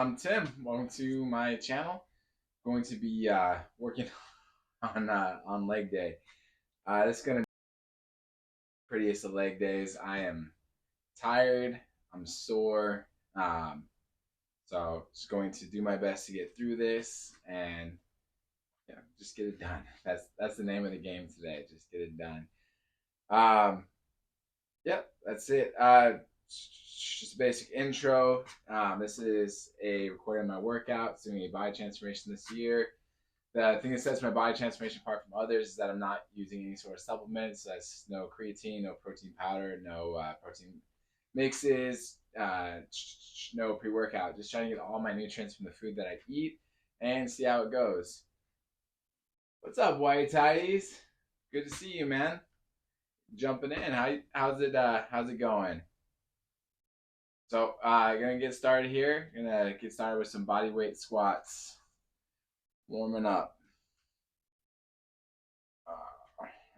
I'm Tim. Welcome to my channel. Going to be working on leg day. This is gonna be the prettiest of leg days. I am tired. I'm sore. Um, so just going to do my best to get through this and just get it done. That's the name of the game today. Just get it done. Um, yep, that's it. Just a basic intro. This is a recording of my workouts, doing a body transformation this year. The thing that sets my body transformation apart from others is that I'm not using any sort of supplements. That's no creatine, no protein powder, no protein mixes, no pre workout. Just trying to get all my nutrients from the food that I eat and see how it goes. What's up, White Tidies? Good to see you, man. Jumping in. How's it going? So, gonna get started here. Gonna get started with some body weight squats. Warming up.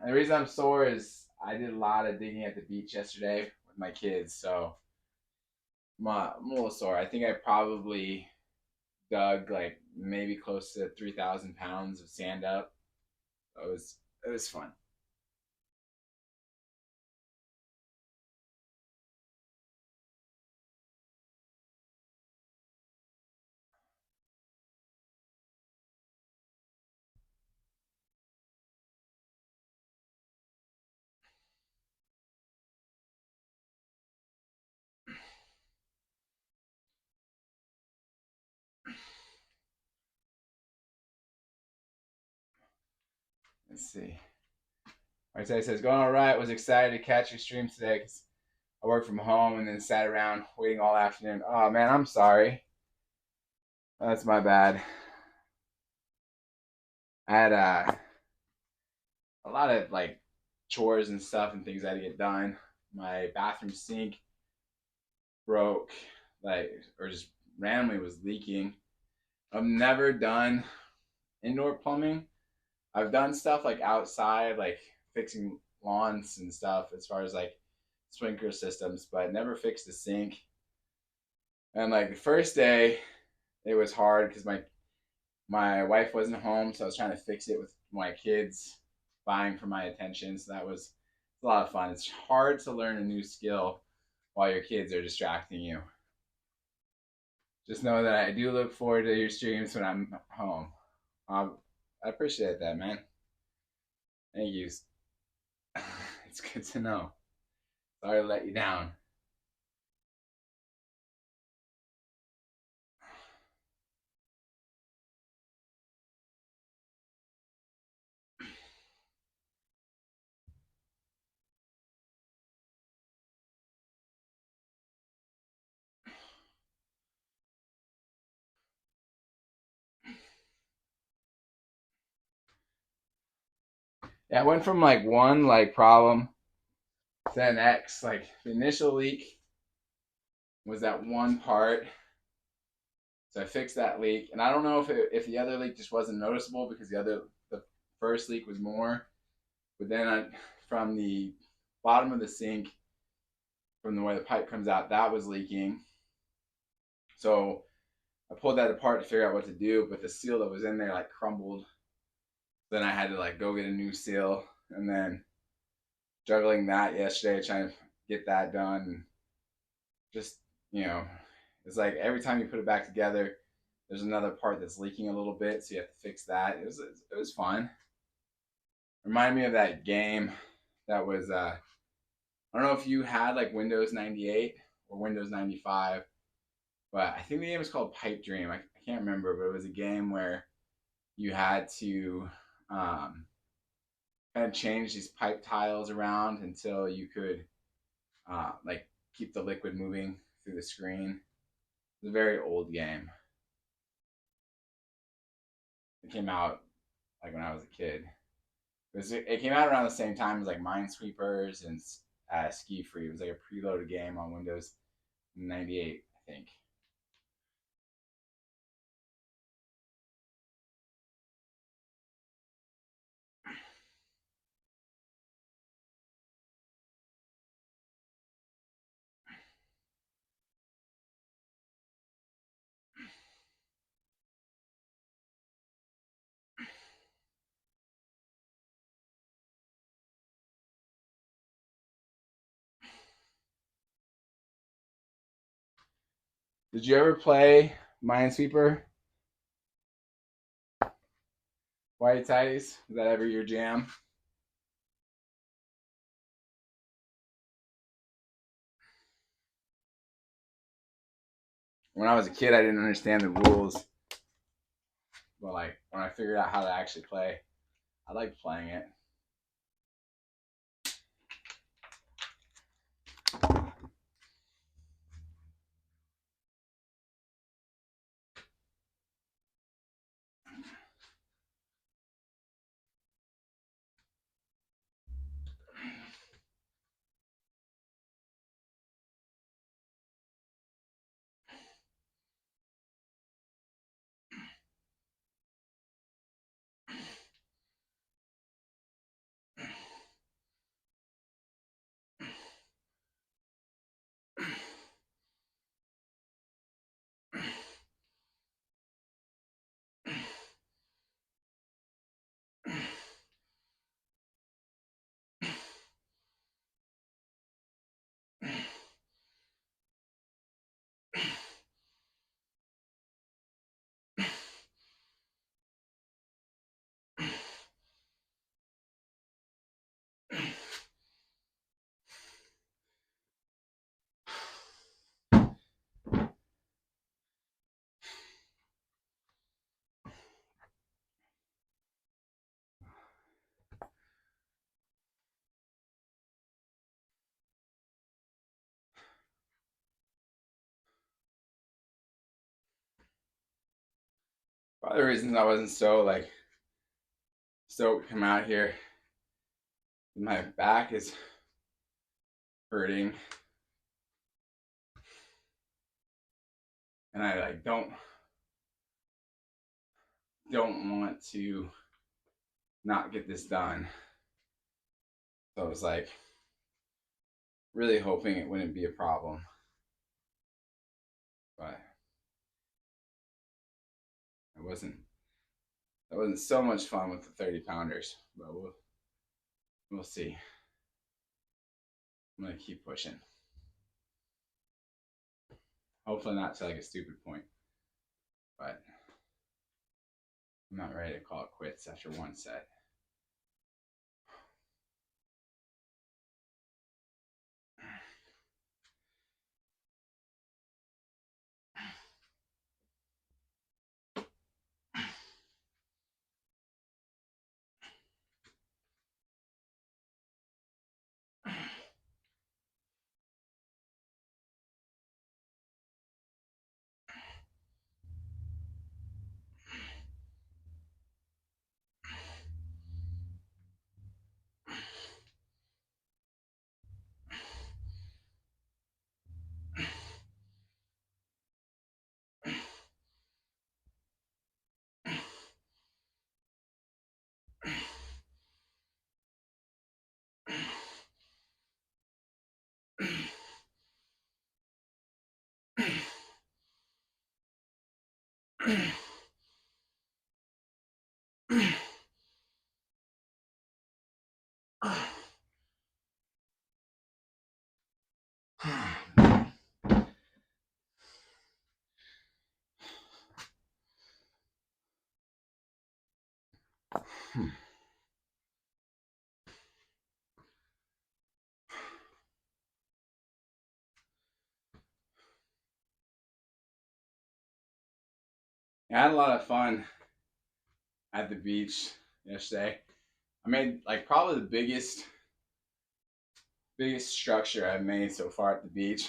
And the reason I'm sore is I did a lot of digging at the beach yesterday with my kids, so I'm a little sore. I think I probably dug like maybe close to 3,000 pounds of sand up. It was fun. Let's see. Marta says, going all right. Was excited to catch your stream today because I worked from home and then sat around waiting all afternoon. Oh man, I'm sorry. That's my bad. I had a lot of like chores and stuff and things I had to get done. My bathroom sink broke, like, or just randomly was leaking. I've never done indoor plumbing. I've done stuff like outside, like fixing lawns and stuff as far as like sprinkler systems, but never fixed a sink. And like the first day, it was hard because my wife wasn't home, so I was trying to fix it with my kids vying for my attention. So that was a lot of fun. It's hard to learn a new skill while your kids are distracting you. Just know that I do look forward to your streams when I'm home. I appreciate that, man. Thank you. It's good to know. Sorry to let you down. Yeah, I went from like one like problem to the next. Like the initial leak was that one part, so I fixed that leak, and I don't know if the other leak just wasn't noticeable because the first leak was more, but then from the bottom of the sink, from the way the pipe comes out, that was leaking. So I pulled that apart to figure out what to do, but the seal that was in there like crumbled. Then I had to like go get a new seal, and then juggling that yesterday, trying to get that done. Just you know, it's like every time you put it back together, there's another part that's leaking a little bit, so you have to fix that. It was fun. Reminded me of that game that was I don't know if you had like Windows 98 or Windows 95, but I think the game was called Pipe Dream. I can't remember, but it was a game where you had to um, kind of change these pipe tiles around until you could like keep the liquid moving through the screen. It's a very old game. It came out like when I was a kid. It came out around the same time as like Minesweepers and Ski Free. It was like a preloaded game on Windows 98, I think. Did you ever play Minesweeper? White Tights? Was that ever your jam? When I was a kid, I didn't understand the rules. But like when I figured out how to actually play, I liked playing it. One of the reasons I wasn't so like stoked to come out here, my back is hurting, and I like don't want to not get this done. So I was like really hoping it wouldn't be a problem, but it wasn't. That wasn't so much fun with the 30-pounders, but we'll see. I'm gonna keep pushing. Hopefully not to like a stupid point, but I'm not ready to call it quits after one set. I had a lot of fun at the beach yesterday. I made like probably the biggest structure I've made so far at the beach.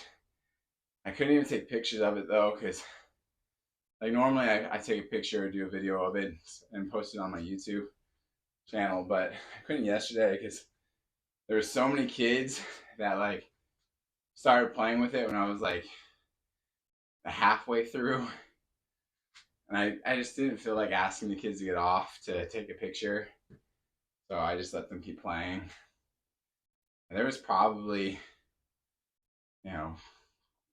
I couldn't even take pictures of it though, because like normally I take a picture or do a video of it and post it on my YouTube channel, but I couldn't yesterday because there were so many kids that like started playing with it when I was like halfway through. And I just didn't feel like asking the kids to get off to take a picture. So I just let them keep playing. And there was probably, you know,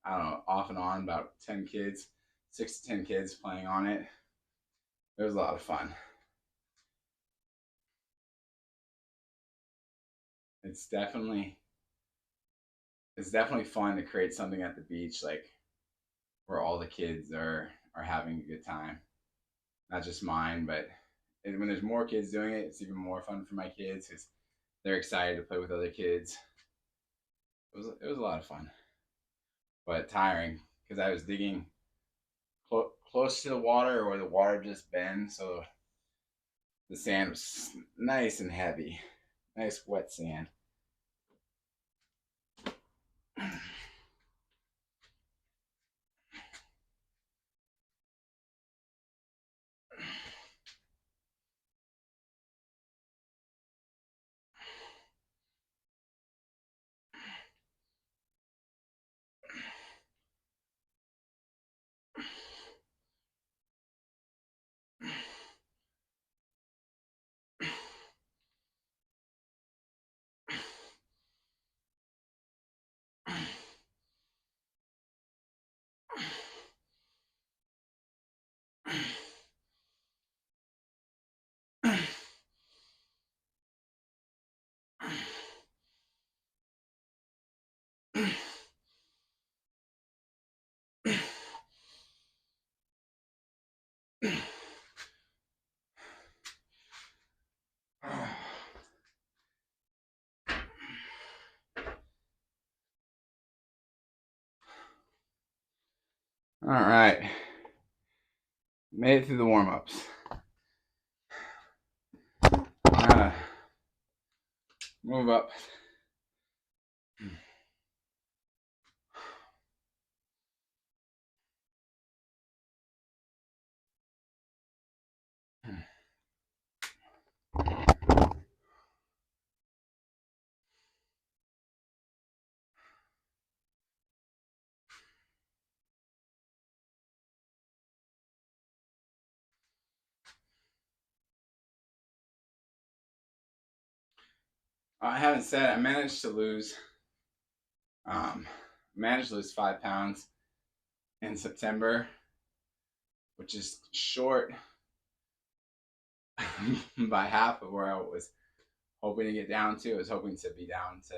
I don't know, off and on about 10 kids, 6 to 10 kids playing on it. It was a lot of fun. It's definitely fun to create something at the beach like where all the kids are having a good time. Not just mine, but when there's more kids doing it, it's even more fun for my kids because they're excited to play with other kids. It was a lot of fun, but tiring because I was digging close to the water where the water just bends, so the sand was nice and heavy, nice wet sand. All right, made it through the warm-ups. Move up. I haven't said I managed to lose 5 pounds in September, which is short by half of where I was hoping to get down to. I was hoping to be down to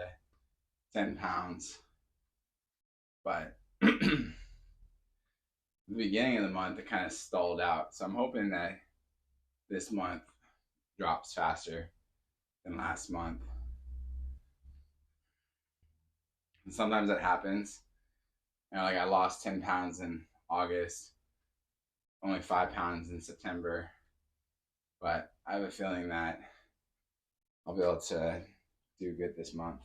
10 pounds, but the beginning of the month it kind of stalled out. So I'm hoping that this month drops faster than last month. And sometimes that happens. Like I lost 10 pounds in August, only 5 pounds in September, but I have a feeling that I'll be able to do good this month.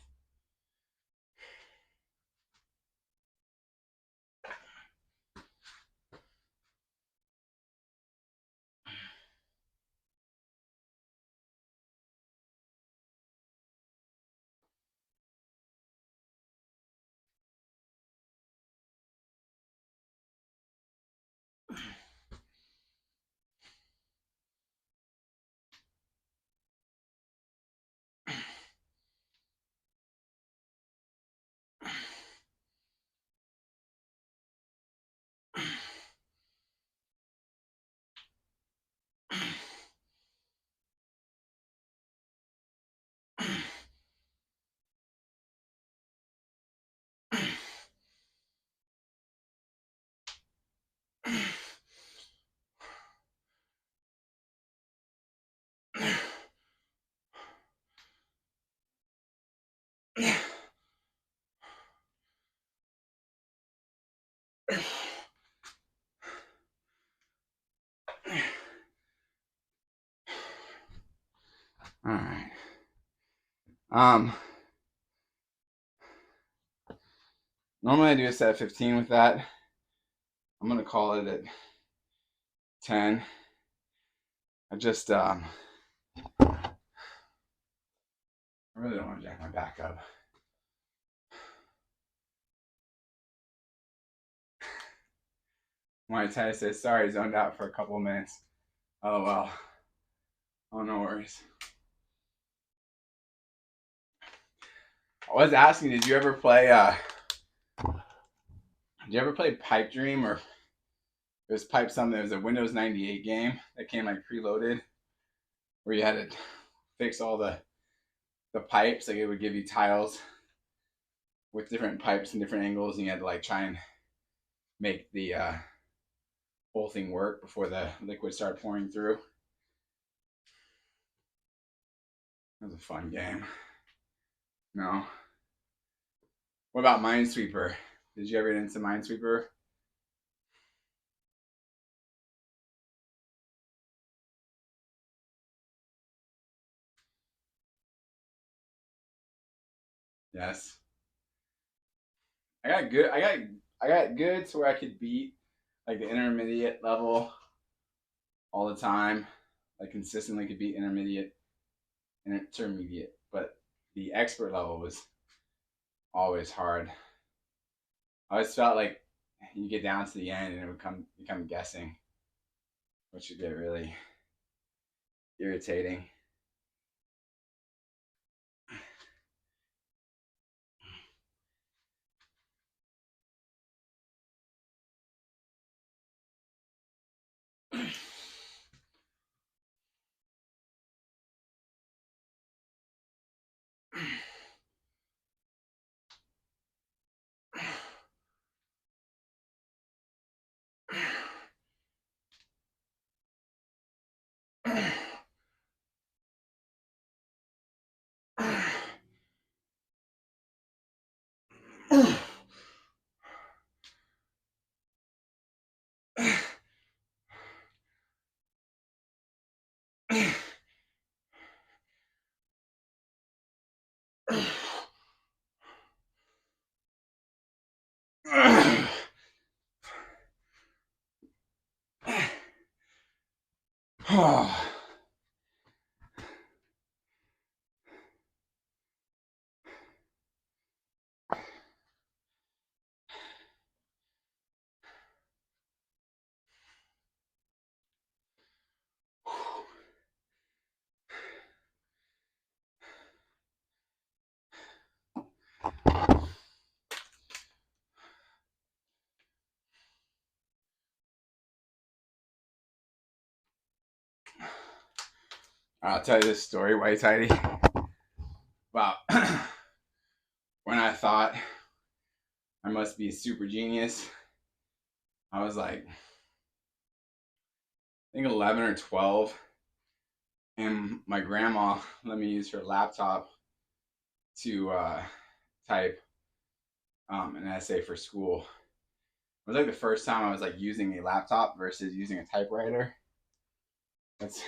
All right. Normally I do a set of 15 with that. I'm gonna call it at 10. I just I really don't want to jack my back up. My Ty says sorry, zoned out for a couple of minutes. Oh well. Oh no worries. I was asking, did you ever play Pipe Dream, or it was Pipe something? It was a Windows 98 game that came like preloaded, where you had to fix all the pipes. Like it would give you tiles with different pipes and different angles, and you had to like try and make the whole thing work before the liquid started pouring through. That was a fun game. No. What about Minesweeper? Did you ever get into Minesweeper? Yes. I got good. I got good to where I could beat like the intermediate level all the time. Like consistently could beat intermediate and intermediate, but the expert level was always hard. I always felt like you get down to the end and it would become guessing, which would get really irritating. I'll tell you this story, White Tidy. Wow. When I thought I must be a super genius, I was like, I think 11 or 12, and my grandma let me use her laptop to type an essay for school. It was like the first time I was like using a laptop versus using a typewriter. That's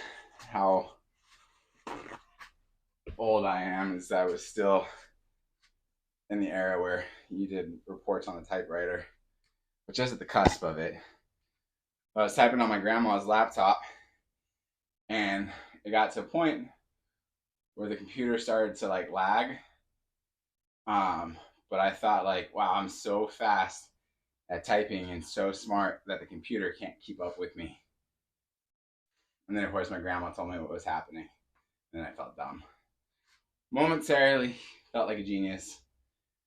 how old I am. Is that I was still in the era where you did reports on a typewriter, but just at the cusp of it. I was typing on my grandma's laptop, and it got to a point where the computer started to like lag. But I thought like, wow, I'm so fast at typing and so smart that the computer can't keep up with me. And then of course my grandma told me what was happening, and I felt dumb. Momentarily felt like a genius,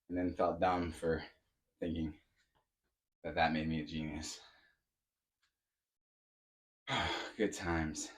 and then felt dumb for thinking that that made me a genius. Good times.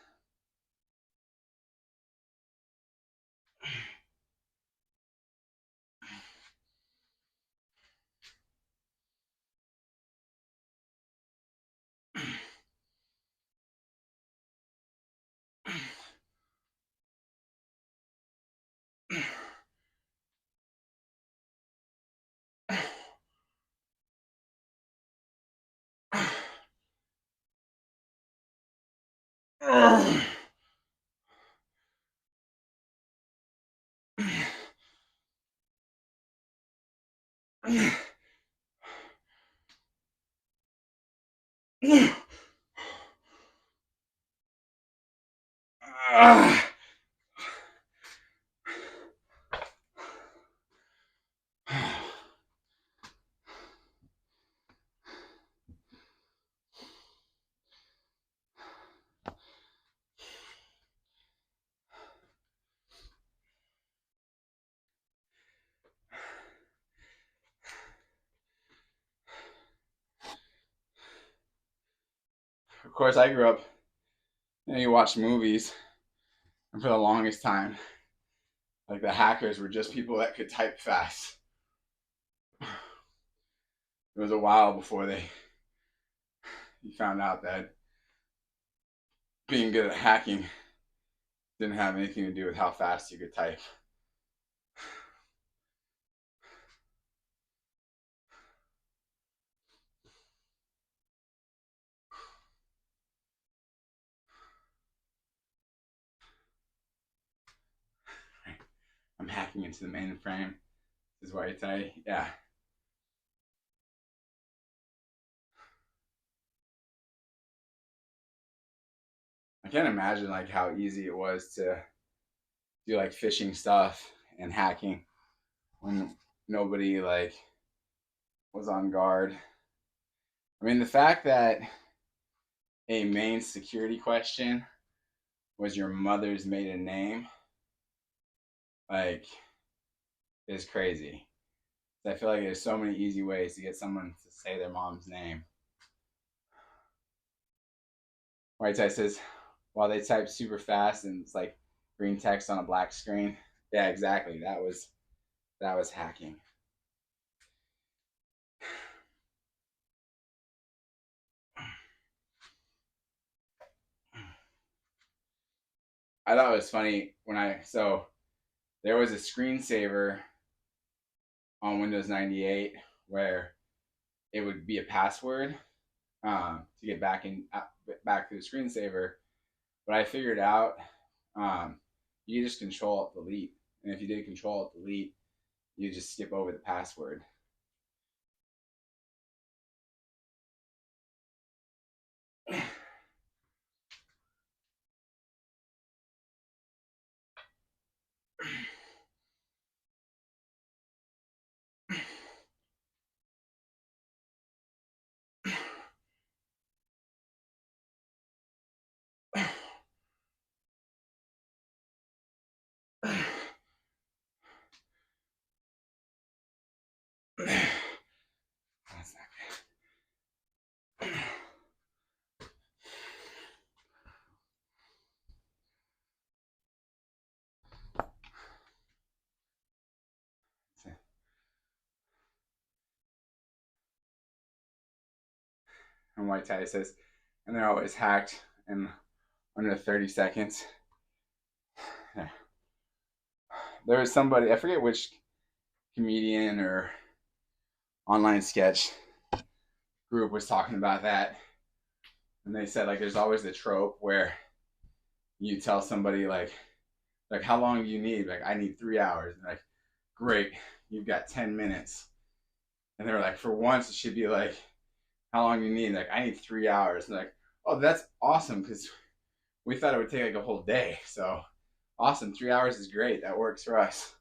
Of course, I grew up, you watch movies, and for the longest time, like the hackers were just people that could type fast. It was a while before they he found out that being good at hacking didn't have anything to do with how fast you could type. I'm hacking into the mainframe. This is why you say, yeah. I can't imagine like how easy it was to do like phishing stuff and hacking when nobody like was on guard. I mean, the fact that a main security question was your mother's maiden name, like, is crazy. I feel like there's so many easy ways to get someone to say their mom's name. White Tie says, while they type super fast and it's like green text on a black screen. Yeah, exactly. That was hacking. I thought it was funny when there was a screensaver on Windows 98 where it would be a password to get back to the screensaver. But I figured out you just control alt delete, and if you did control alt delete, you just skip over the password. That's not good. And White Tie says, and they're always hacked in under 30 seconds. Yeah. There was somebody, I forget which comedian or online sketch group was talking about that. And they said, like, there's always the trope where you tell somebody, like how long do you need? Like, I need 3 hours. And like, great, you've got 10 minutes. And they're like, for once, it should be like, how long do you need? Like, I need 3 hours. And like, oh, that's awesome because we thought it would take like a whole day. So awesome, 3 hours is great. That works for us.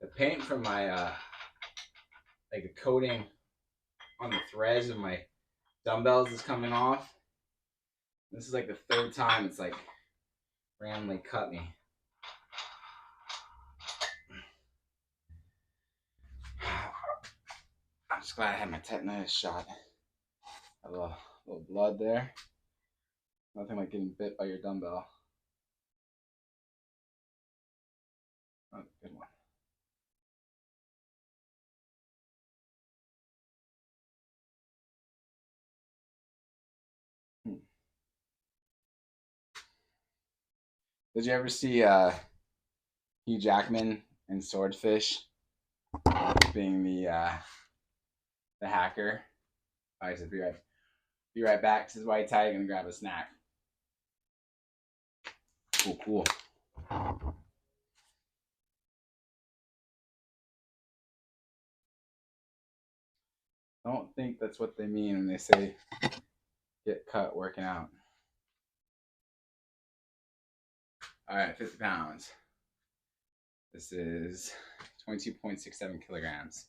The paint from my like the coating on the threads of my dumbbells is coming off. This is like the third time it's like randomly cut me. I'm just glad I had my tetanus shot. A little blood there. Nothing like getting bit by your dumbbell. Oh, good one. Did you ever see Hugh Jackman in Swordfish? being the hacker. I said, be right back. This is White Tiger. Gonna grab a snack. Cool. Don't think that's what they mean when they say get cut working out. All right, 50 pounds. This is 22.67 kilograms.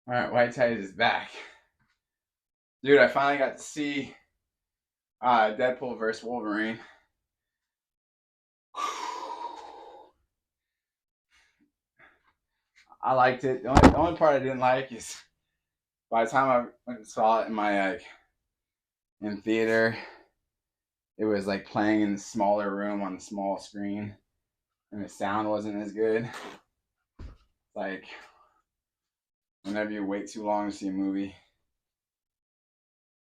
All right, White Tides is back. Dude, I finally got to see Deadpool versus Wolverine. I liked it. The only part I didn't like is by the time I went and saw it in my in theater, it was like playing in the smaller room on the small screen, and the sound wasn't as good. Like whenever you wait too long to see a movie, it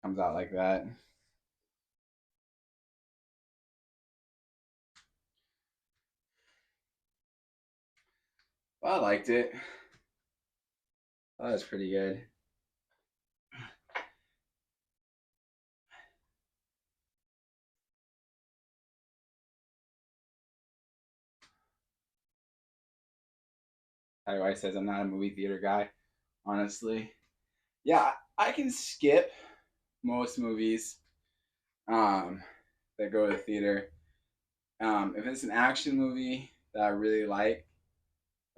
comes out like that. But I liked it. That was pretty good. My wife says I'm not a movie theater guy, honestly. Yeah, I can skip most movies that go to the theater. If it's an action movie that I really like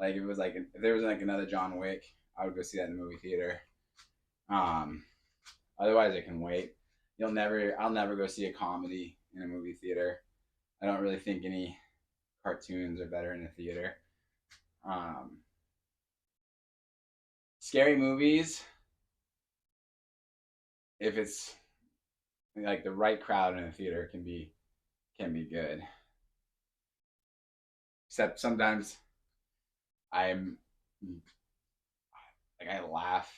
if it was like if there was like another John Wick, I would go see that in the movie theater. Um, Otherwise, I can wait. I'll never go see a comedy in a movie theater. I don't really think any cartoons are better in a theater. Um, Scary movies, if it's like the right crowd in a theater, can be good. Except sometimes I'm like I laugh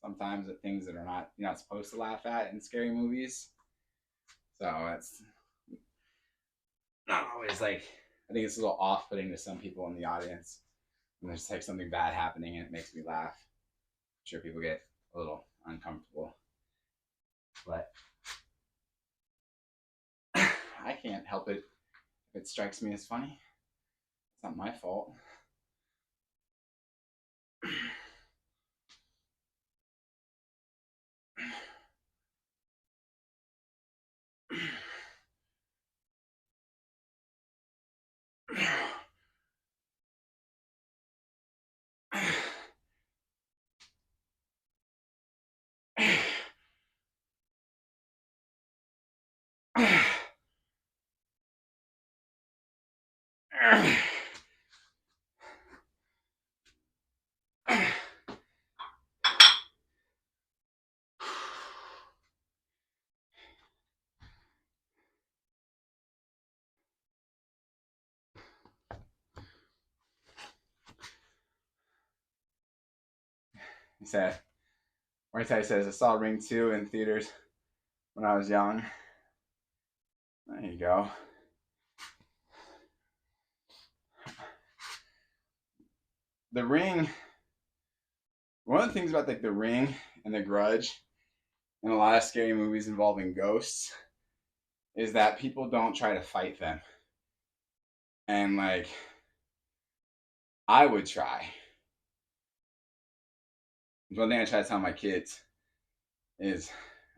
sometimes at things that are not you're not supposed to laugh at in scary movies. So it's not always like I think it's a little off-putting to some people in the audience when there's like something bad happening and it makes me laugh. I'm sure people get a little uncomfortable, but I can't help it if it strikes me as funny. It's not my fault. He said, White says, I saw Ring 2 in theaters when I was young. There you go. The Ring, one of the things about like The Ring and The Grudge and a lot of scary movies involving ghosts is that people don't try to fight them. And like, I would try. One thing I try to tell my kids is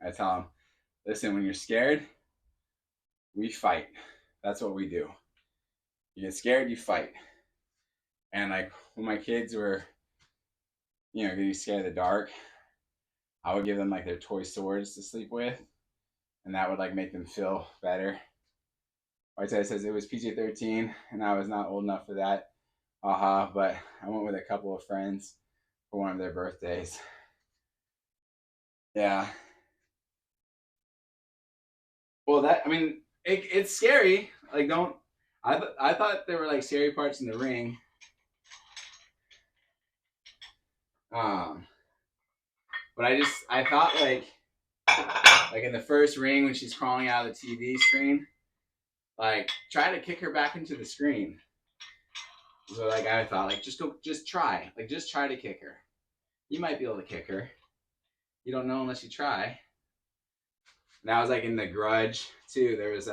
I tell them, listen, when you're scared, we fight. That's what we do. You get scared, you fight. And like when my kids were, getting scared of the dark, I would give them like their toy swords to sleep with, and that would like make them feel better. White says it was PG-13, and I was not old enough for that. But I went with a couple of friends for one of their birthdays. Yeah. Well, it's scary. Like, don't. I thought there were like scary parts in the ring. Um, but I thought like in the first ring when she's crawling out of the TV screen, like try to kick her back into the screen. So like I thought, like just try to kick her. You might be able to kick her. You don't know unless you try. And I was like in The Grudge too. There was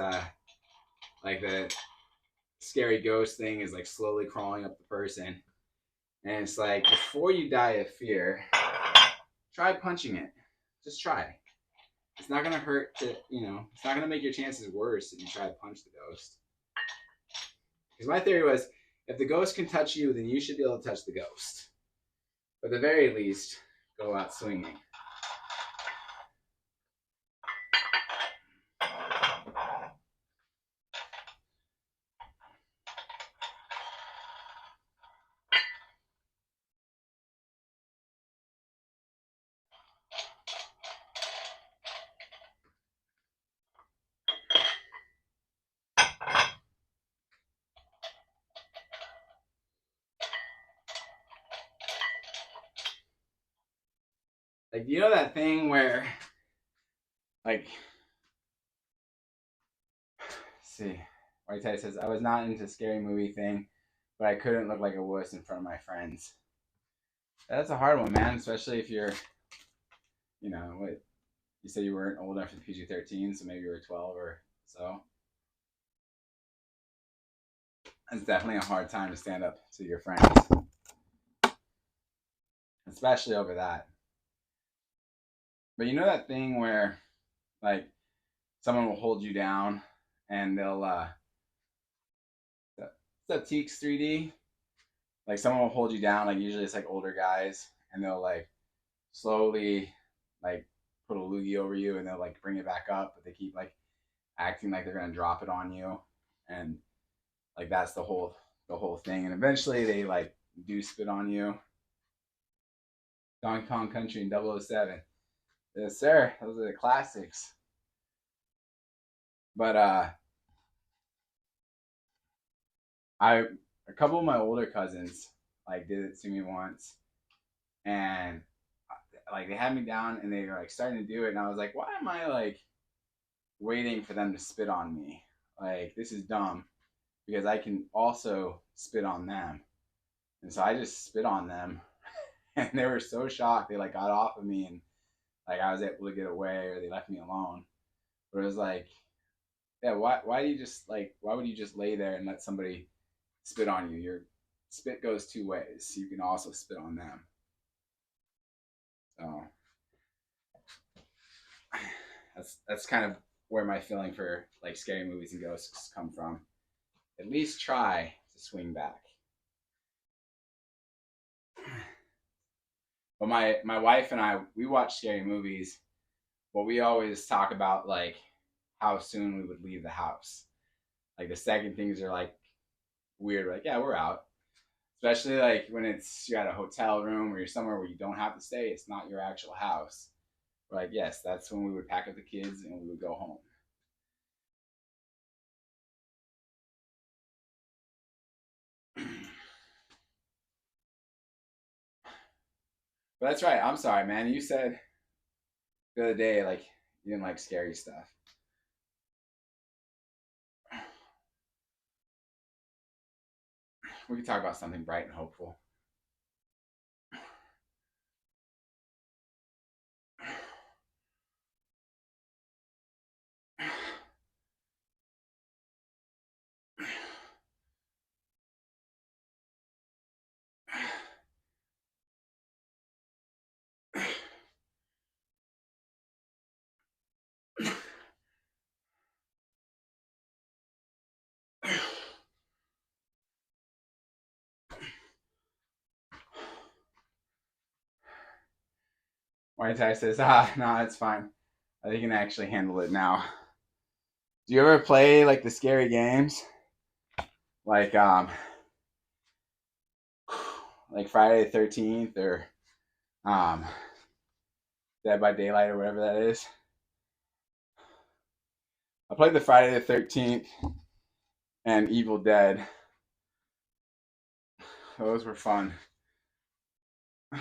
like the scary ghost thing is like slowly crawling up the person, and it's like before you die of fear, try punching it. Just try. It's not gonna hurt it's not gonna make your chances worse if you try to punch the ghost. Because my theory was, if the ghost can touch you, then you should be able to touch the ghost. But at the very least, go out swinging. Like, you know that thing where, like, see, White Tie says, I was not into scary movie thing, but I couldn't look like a wuss in front of my friends. That's a hard one, man, especially if you're, what, you said you weren't old enough for PG-13, so maybe you were 12 or so. It's definitely a hard time to stand up to your friends, especially over that. But you know that thing where, like, someone will hold you down and they'll, what's up, Teeks 3D? Like, someone will hold you down, like, usually it's like older guys, and they'll, like, slowly, like, put a loogie over you and they'll, like, bring it back up, but they keep, like, acting like they're going to drop it on you. And, like, that's the whole thing. And eventually they, like, do spit on you. Donkey Kong Country and 007. Yes, sir. Those are the classics. But a couple of my older cousins like did it to me once, and like they had me down and they were like starting to do it, and I was like, why am I like waiting for them to spit on me? Like, this is dumb because I can also spit on them. And so I just spit on them, and they were so shocked they like got off of me, and like I was able to get away, or they left me alone. But it was like, yeah, why do you just like why would you just lay there and let somebody spit on you? Your spit goes two ways. You can also spit on them. So that's kind of where my feeling for like scary movies and ghosts come from. At least try to swing back. But my wife and I, we watch scary movies, but we always talk about like how soon we would leave the house. Like the second things are like weird, like, yeah, we're out. Especially like when you're at a hotel room or you're somewhere where you don't have to stay, it's not your actual house. We're like, yes, that's when we would pack up the kids and we would go home. But that's right. I'm sorry, man. You said the other day like you didn't like scary stuff. We could talk about something bright and hopeful. White Tie says, no, it's fine. I think I can actually handle it now. Do you ever play like the scary games? Like like Friday the 13th or Dead by Daylight or whatever that is. I played the Friday the 13th and Evil Dead. Those were fun. I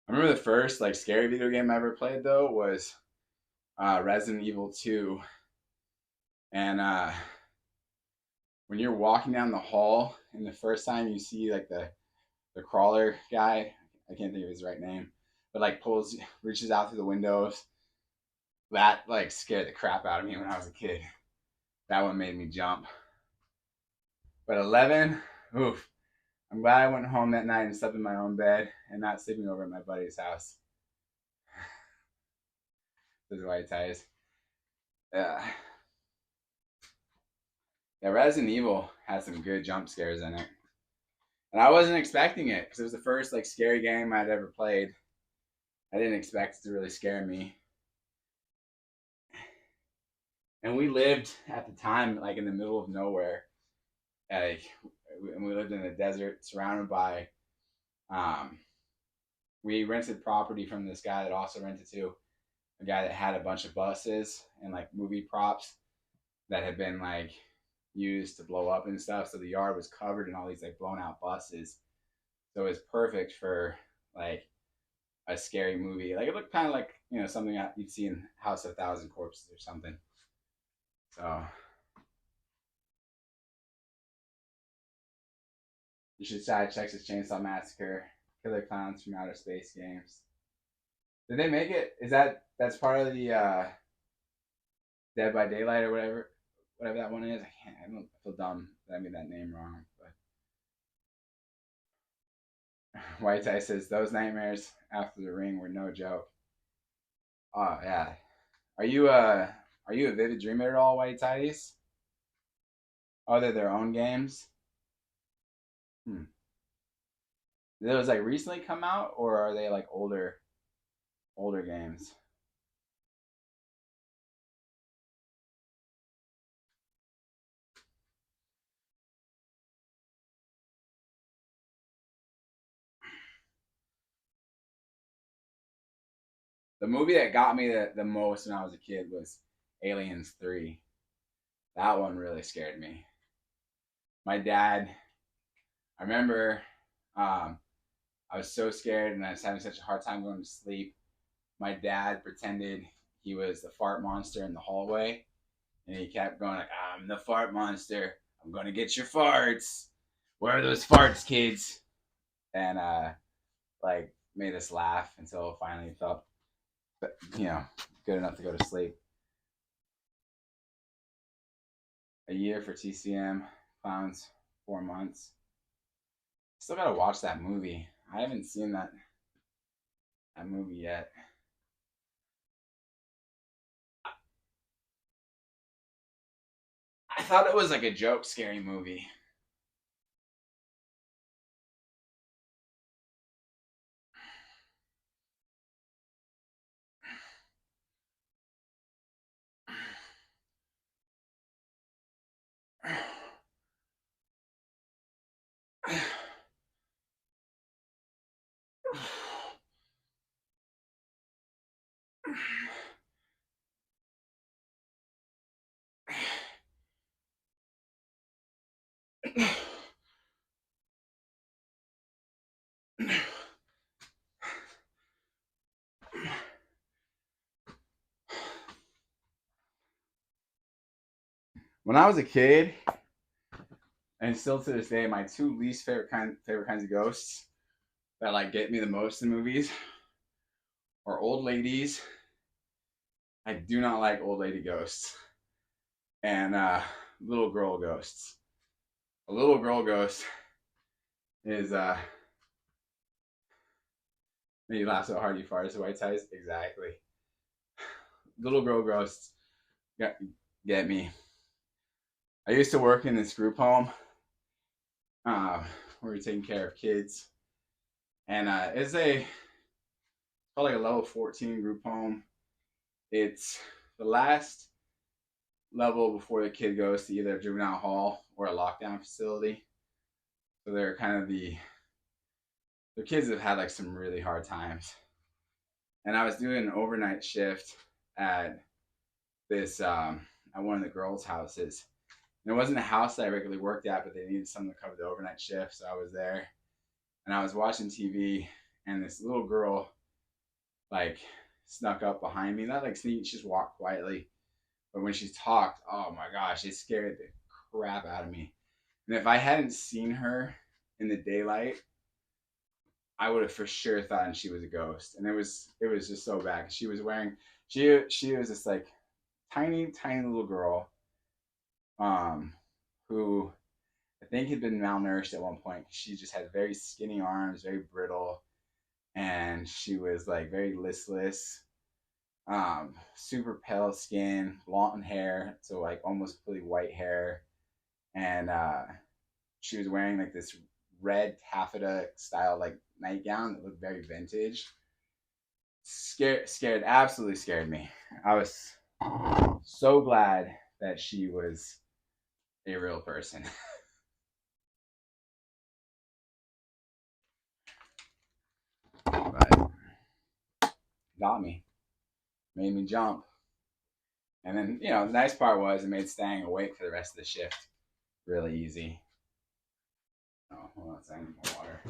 remember the first like scary video game I ever played though was Resident Evil 2. And when you're walking down the hall and the first time you see like the crawler guy, I can't think of his right name, but like reaches out through the windows. That like scared the crap out of me when I was a kid. That one made me jump. But 11, oof. I'm glad I went home that night and slept in my own bed and not sleeping over at my buddy's house. Those white ties. Yeah. Yeah, Resident Evil had some good jump scares in it. And I wasn't expecting it because it was the first like scary game I'd ever played. I didn't expect it to really scare me. And we lived at the time like in the middle of nowhere. Like, and we lived in a desert surrounded by we rented property from this guy that also rented to a guy that had a bunch of buses and like movie props that had been like used to blow up and stuff. So the yard was covered in all these like blown out buses. So it was perfect for like a scary movie. Like it looked kind of like, you know, something you'd see in House of a Thousand Corpses or something. So you should try Texas Chainsaw Massacre, Killer Clowns from Outer Space games. Did they make it? That's part of the Dead by Daylight or whatever that one is? I don't feel dumb that I made that name wrong. But White Tie says those nightmares after the ring were no joke. Oh yeah. Are you a vivid dreamer at all, White Ties? Are they their own games? Hmm. Did those like recently come out or are they like older games? The movie that got me the most when I was a kid was Aliens 3. That one really scared me. My dad, I remember I was so scared and I was having such a hard time going to sleep. My dad pretended he was the fart monster in the hallway and he kept going like, I'm the fart monster. I'm going to get your farts. Where are those farts, kids? And like made us laugh until finally felt, you know, good enough to go to sleep. A year for TCM, clowns, 4 months. Still gotta watch that movie. I haven't seen that movie yet. I thought it was like a joke, scary movie. When I was a kid, and still to this day, my two least favorite kinds of ghosts that like get me the most in movies are old ladies. I do not like old lady ghosts and little girl ghosts. A little girl ghost is you laugh so hard you fart. So White Ties, exactly. Little girl ghosts get me. I used to work in this group home where we were taking care of kids, and it's probably a level 14 group home. It's the last level before the kid goes to either a juvenile hall or a lockdown facility. So they're kind of the the kids have had like some really hard times. And I was doing an overnight shift at this at one of the girls' houses. And it wasn't a house that I regularly worked at, but they needed someone to cover the overnight shift, so I was there. And I was watching TV, and this little girl like snuck up behind me. Not like sneak, she just walked quietly. But when she talked, oh my gosh, it scared the crap out of me. And if I hadn't seen her in the daylight, I would have for sure thought she was a ghost. And it was just so bad. She was wearing she was this like tiny little girl, um, who I think had been malnourished at one point. She just had very skinny arms, very brittle, and she was like very listless. Super pale skin, blonde hair, so like almost completely white hair, and she was wearing like this red taffeta style like nightgown that looked very vintage. Scared, absolutely scared me. I was so glad that she was a real person. But got me, made me jump. And then, the nice part was it made staying awake for the rest of the shift really easy. Oh, hold on a second, more water.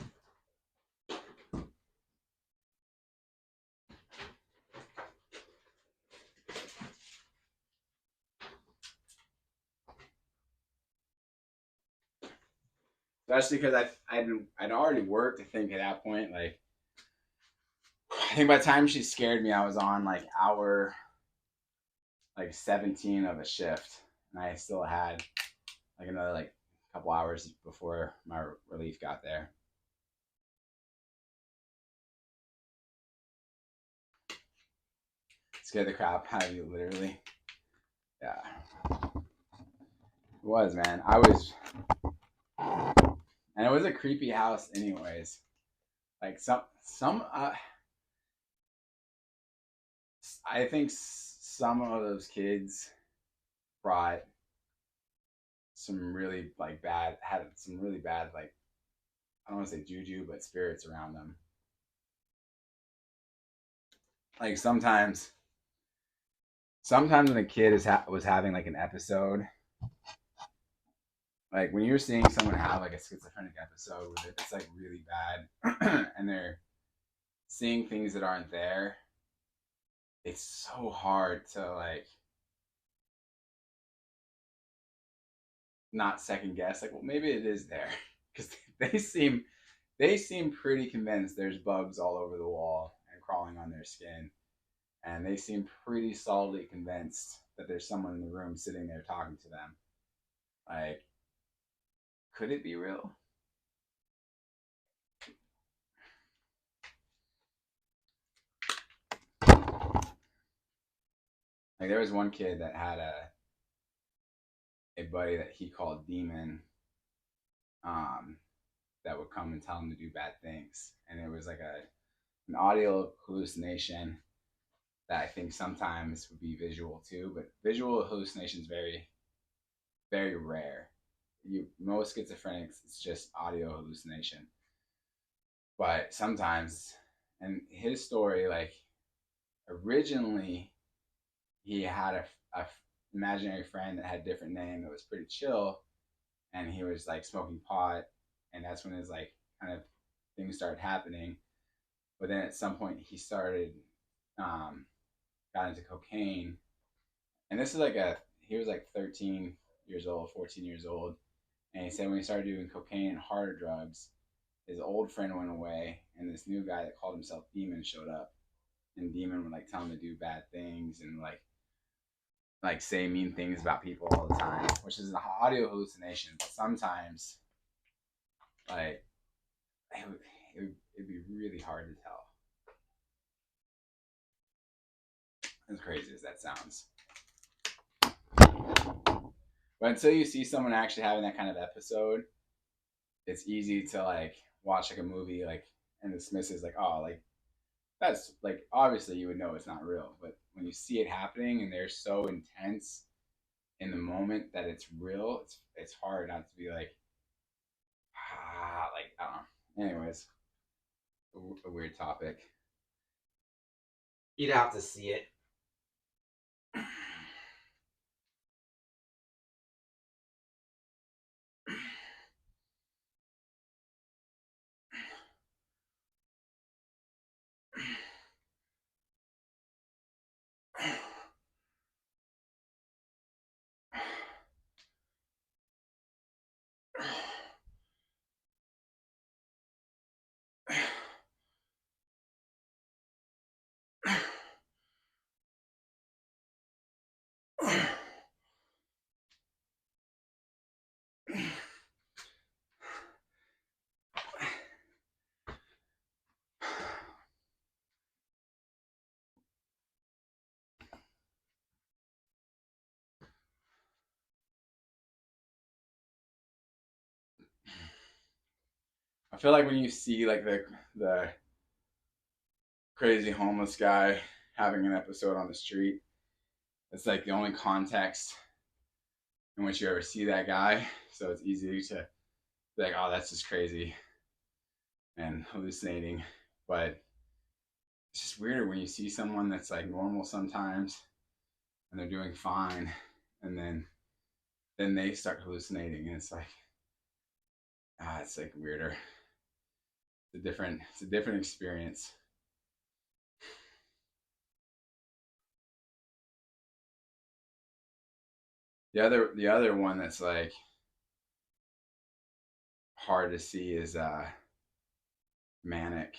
Especially because I'd already worked. I think at that point, like I think by the time she scared me, I was on like hour like 17 of a shift, and I still had like another like couple hours before my relief got there. Scared the crap out of you, literally. Yeah, it was, man. And it was a creepy house, anyways. Like I think some of those kids brought some really like bad had some really bad like I don't want to say juju, but spirits around them. Like sometimes when a kid was having like an episode, like when you're seeing someone have like a schizophrenic episode with it's like really bad, and they're seeing things that aren't there. It's so hard to like not second guess. Like, well, maybe it is there because they seem they seem pretty convinced there's bugs all over the wall and crawling on their skin, and they seem pretty solidly convinced that there's someone in the room sitting there talking to them. Like, could it be real? Like, there was one kid that had a buddy that he called Demon, um, that would come and tell him to do bad things, and it was like an audio hallucination that I think sometimes would be visual too, but visual hallucination is very very rare. Most schizophrenics it's just audio hallucination, but sometimes, and his story like originally he had a imaginary friend that had a different name that was pretty chill, and he was like smoking pot, and that's when his like kind of things started happening. But then at some point he started um, got into cocaine, and this is like a he was like 13 years old, 14 years old, and he said when he started doing cocaine and harder drugs, his old friend went away, and this new guy that called himself Demon showed up, and Demon would like tell him to do bad things and like say mean things about people all the time, which is an audio hallucination. But sometimes, like, it'd be really hard to tell. As crazy as that sounds, but until you see someone actually having that kind of episode, it's easy to like watch like a movie like and dismiss it as like, oh, like that's like obviously you would know it's not real, but when you see it happening and they're so intense in the moment that it's real, it's hard not to be like like I don't know. Anyways, a weird topic. You'd have to see it. I feel like when you see like the crazy homeless guy having an episode on the street, it's like the only context in which you ever see that guy. So it's easy to be like, oh, that's just crazy and hallucinating. But it's just weirder when you see someone that's like normal sometimes and they're doing fine, and then they start hallucinating, and it's like, it's like weirder. It's a different experience. The other one that's like hard to see is manic.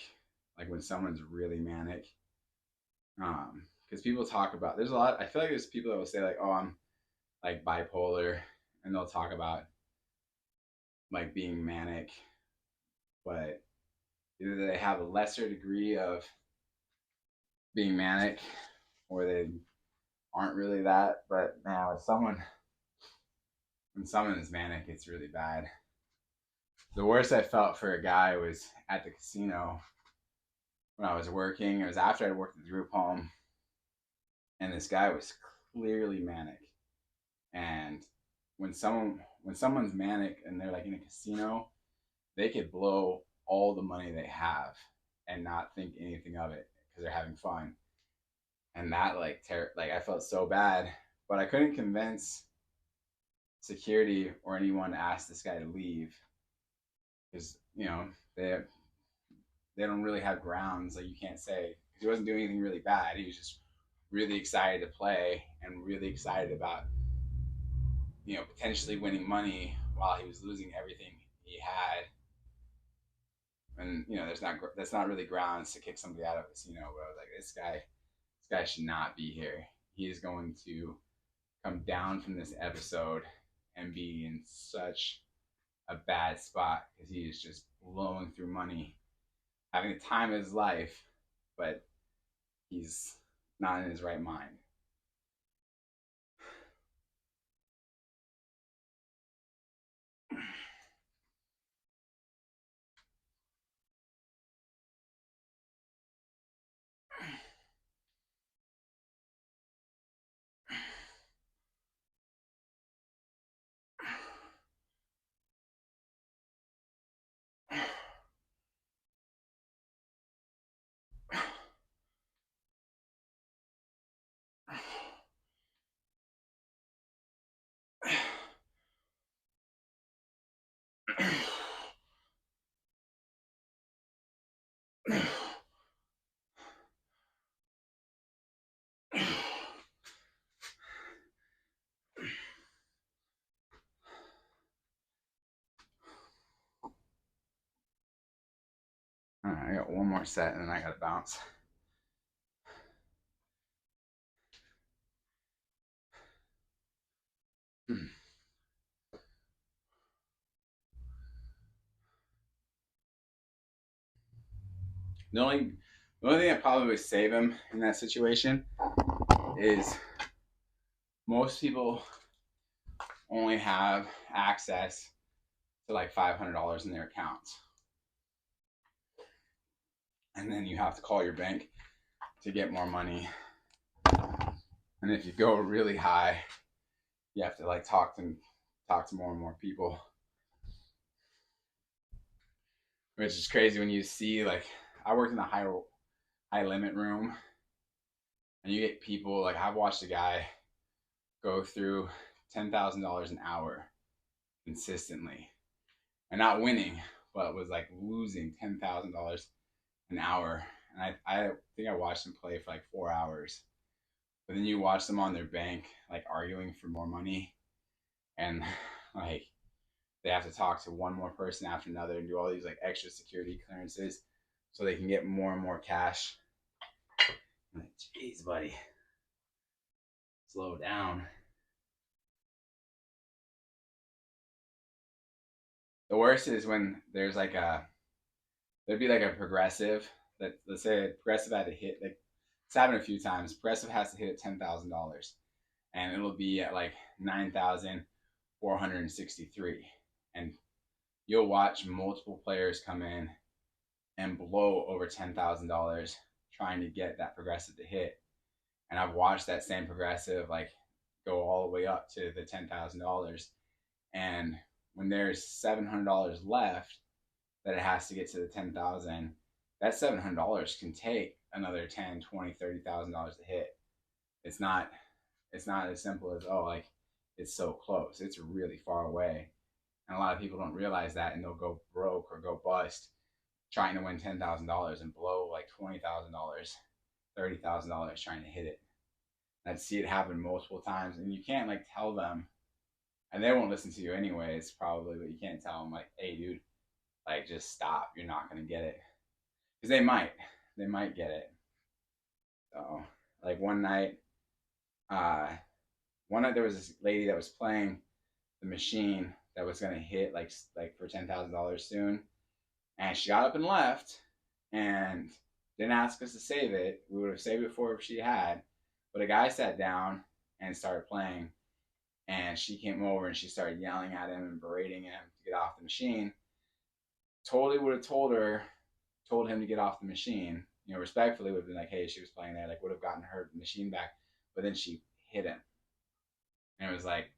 Like when someone's really manic. Because people talk about, there's a lot, I feel like there's people that will say like, oh, I'm like bipolar, and they'll talk about like being manic, but either they have a lesser degree of being manic or they aren't really that. But now when someone is manic, it's really bad. The worst I felt for a guy was at the casino when I was working. It was after I worked at the group home, and this guy was clearly manic. And when someone's manic and they're like in a casino, they could blow all the money they have and not think anything of it because they're having fun. And that like I felt so bad, but I couldn't convince security or anyone to ask this guy to leave because they don't really have grounds. Like you can't say he wasn't doing anything really bad. He was just really excited to play and really excited about potentially winning money while he was losing everything he had. And that's not really grounds to kick somebody out of a casino. But I was like, this guy should not be here. He is going to come down from this episode and be in such a bad spot because he is just blowing through money, having the time of his life, but he's not in his right mind. All right, I got one more set and then I got to bounce. The only the only thing that probably would save him in that situation is most people only have access to like $500 in their accounts, and then you have to call your bank to get more money. And if you go really high, you have to like talk to more and more people, which is crazy when you see like I worked in a high limit room, and you get people like I've watched a guy go through $10,000 an hour consistently, and not winning, but was like losing $10,000 an hour. And I think I watched them play for like 4 hours. But then you watch them on their bank, like arguing for more money, and like they have to talk to one more person after another and do all these like extra security clearances so they can get more and more cash. I'm like, jeez, buddy, slow down. The worst is when there'd be like a progressive that, let's say a progressive had to hit, like it's happened a few times. Progressive has to hit at $10,000, and it'll be at like 9,463, and you'll watch multiple players come in and blow over $10,000 trying to get that progressive to hit. And I've watched that same progressive like go all the way up to the $10,000, and when there's $700 left that it has to get to the 10,000, that $700 can take another $10, $20, $30,000 to hit. It's not as simple as, oh, like it's so close. It's really far away. And a lot of people don't realize that, and they'll go broke or go bust trying to win $10,000 and blow like $20,000, $30,000 trying to hit it. I'd see it happen multiple times, and you can't like tell them, and they won't listen to you anyways, probably, but you can't tell them like, hey, dude, like just stop. You're not gonna get it, because they might get it. So like one night there was this lady that was playing the machine that was gonna hit like for $10,000 soon, and she got up and left, and didn't ask us to save it. We would have saved it for her if she had, but a guy sat down and started playing, and she came over and she started yelling at him and berating him to get off the machine. Totally would have told him to get off the machine. You know, respectfully would have been like, hey, she was playing there, like would have gotten her machine back. But then she hit him. And it was like,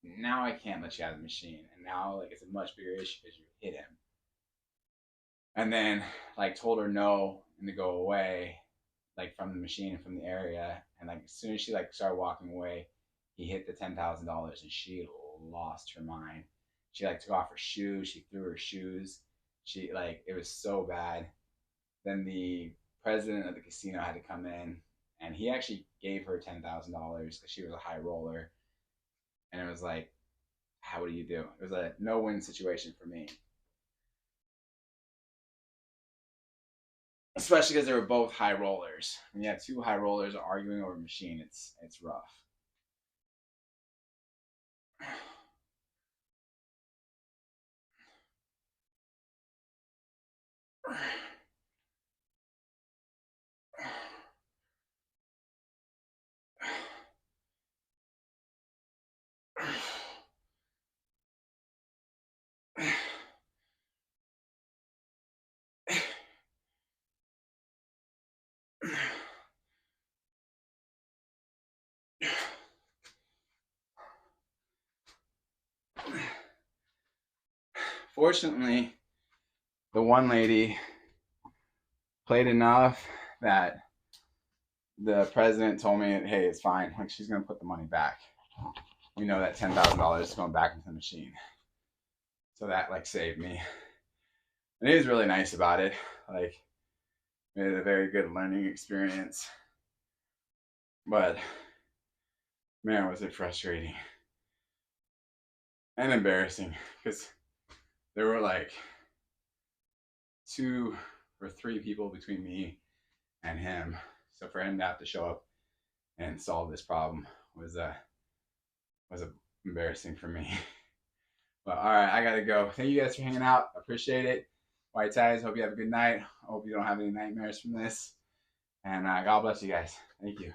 now I can't let you have the machine. And now like it's a much bigger issue because you hit him. And then like told her no and to go away, like from the machine and from the area. And like as soon as she like started walking away, he hit the $10,000, and she lost her mind. She like took off her shoes, she threw her shoes. She like, it was so bad. Then the president of the casino had to come in, and he actually gave her $10,000 because she was a high roller. And it was like, what do you do? It was a no-win situation for me. Especially because they were both high rollers. When you have two high rollers arguing over a machine, it's rough. Fortunately, the one lady played enough that the president told me, hey, it's fine. Like, she's going to put the money back. We know that $10,000 is going back into the machine. So that like saved me. And he was really nice about it. Like, made it a very good learning experience. But man, was it frustrating and embarrassing, because there were like 2 or 3 people between me and him. So for him to have to show up and solve this problem was embarrassing for me. But all right, I gotta go. Thank you guys for hanging out. Appreciate it. White Ties, hope you have a good night. Hope you don't have any nightmares from this. And God bless you guys. Thank you.